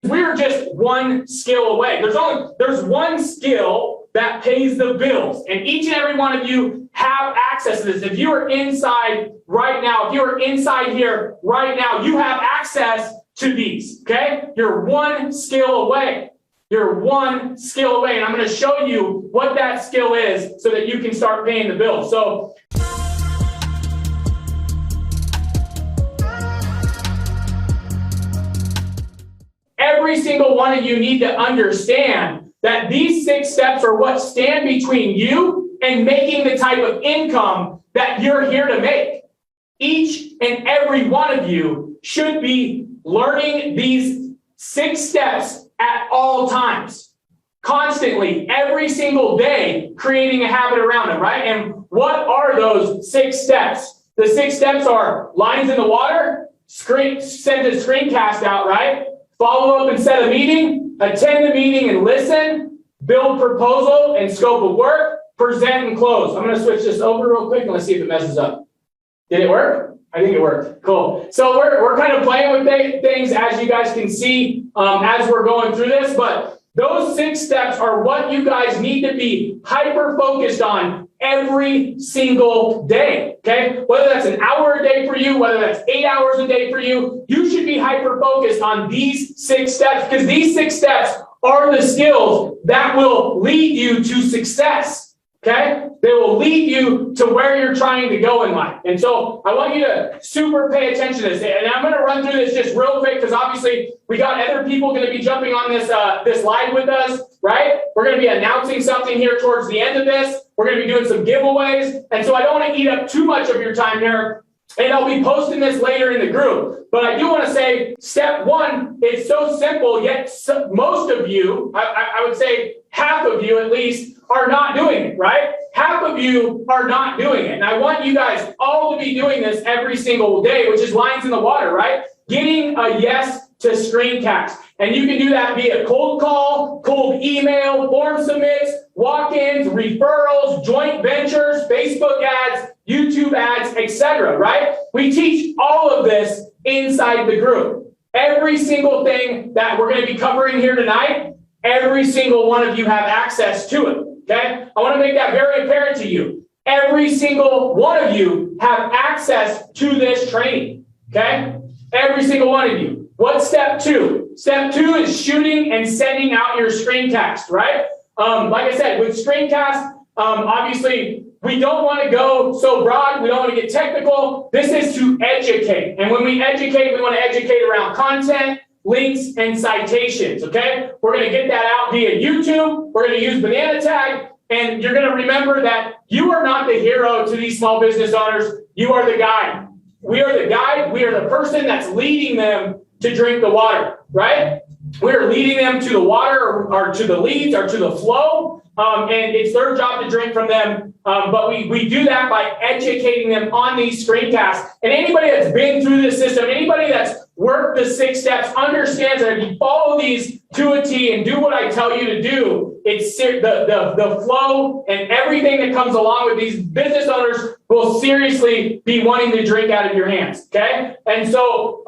We're just one skill away. There's one skill that pays the bills, and each and every one of you have access to this. If you are inside right now, if you are inside here right now, you have access to these, okay? You're one skill away. You're one skill away, and I'm going to show you what that skill is so that you can start paying the bills. So every single one of you need to understand that these 6 steps are what stand between you and making the type of income that you're here to make. Each and every one of you should be learning these 6 steps at all times, constantly, every single day, creating a habit around them, right? And what are those 6 steps? The 6 steps are lines in the water, send a screencast out, right? Follow up and set a meeting, attend the meeting and listen, build proposal and scope of work, present and close. I'm going to switch this over real quick and let's see if it messes up. Did it work? I think it worked. Cool. So we're kind of playing with things, as you guys can see, as we're going through this, but those 6 steps are what you guys need to be hyper focused on every single day, okay? Whether that's an hour a day for you, whether that's 8 hours a day for you, you should be hyper focused on these 6 steps, because these 6 steps are the skills that will lead you to success, okay? They will lead you to where you're trying to go in life. And so I want you to super pay attention to this. And I'm going to run through this just real quick, because obviously we got other people going to be jumping on this this live with us, right? We're going to be announcing something here towards the end of this. We're going to be doing some giveaways. And so I don't want to eat up too much of your time here. And I'll be posting this later in the group. But I do want to say step 1 is so simple, yet most of you, I would say half of you at least, are not doing it, right? Half of you are not doing it. And I want you guys all to be doing this every single day, which is lines in the water, right? Getting a yes to Screencast. And you can do that via cold call, cold email, form submits, walk-ins, referrals, joint ventures, Facebook ads, YouTube ads, etc., right? We teach all of this inside the group. Every single thing that we're going to be covering here tonight, every single one of you have access to it, okay? I want to make that very apparent to you. Every single one of you have access to this training, okay? Every single one of you. What's step 2? Step 2 is shooting and sending out your screencast, right? Like I said, with screencast, obviously, we don't want to go so broad. We don't want to get technical. This is to educate. And when we educate, we want to educate around content, links, and citations, okay? We're going to get that out via YouTube. We're going to use Banana Tag. And you're going to remember that you are not the hero to these small business owners. You are the guide. We are the guide. We are the person that's leading them to drink the water, right? We're leading them to the water or to the leads or to the flow. And it's their job to drink from them. But we do that by educating them on these screencasts. And anybody that's been through this system, anybody that's worked the 6 steps understands that if you follow these to a T and do what I tell you to do, it's the flow and everything that comes along with these business owners will seriously be wanting to drink out of your hands, okay? And so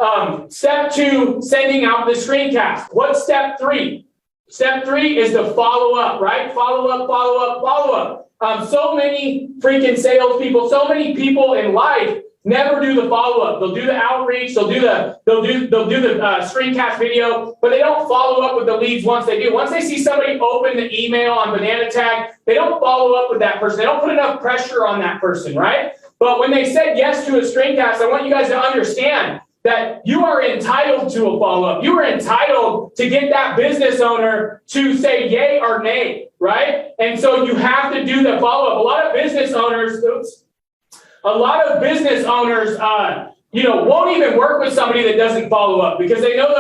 step 2, sending out the screencast. What's step 3? Step 3 is the follow up, right? Follow up, follow up, follow up. So many freaking salespeople, so many people in life never do the follow up. They'll do the outreach, they'll do the screencast video, but they don't follow up with the leads once they do. Once they see somebody open the email on Banana Tag, they don't follow up with that person. They don't put enough pressure on that person, right? But when they said yes to a screencast, I want you guys to understand that you are entitled to a follow-up. You are entitled to get that business owner to say yay or nay, right? And so you have to do the follow-up. A lot of business owners, won't even work with somebody that doesn't follow up, because they know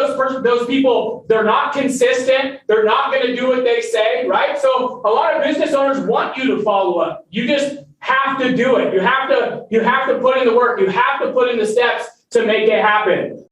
those people, they're not consistent. They're not going to do what they say, right? So a lot of business owners want you to follow up. You just have to do it. You have to put in the work. You have to put in the steps to make it happen.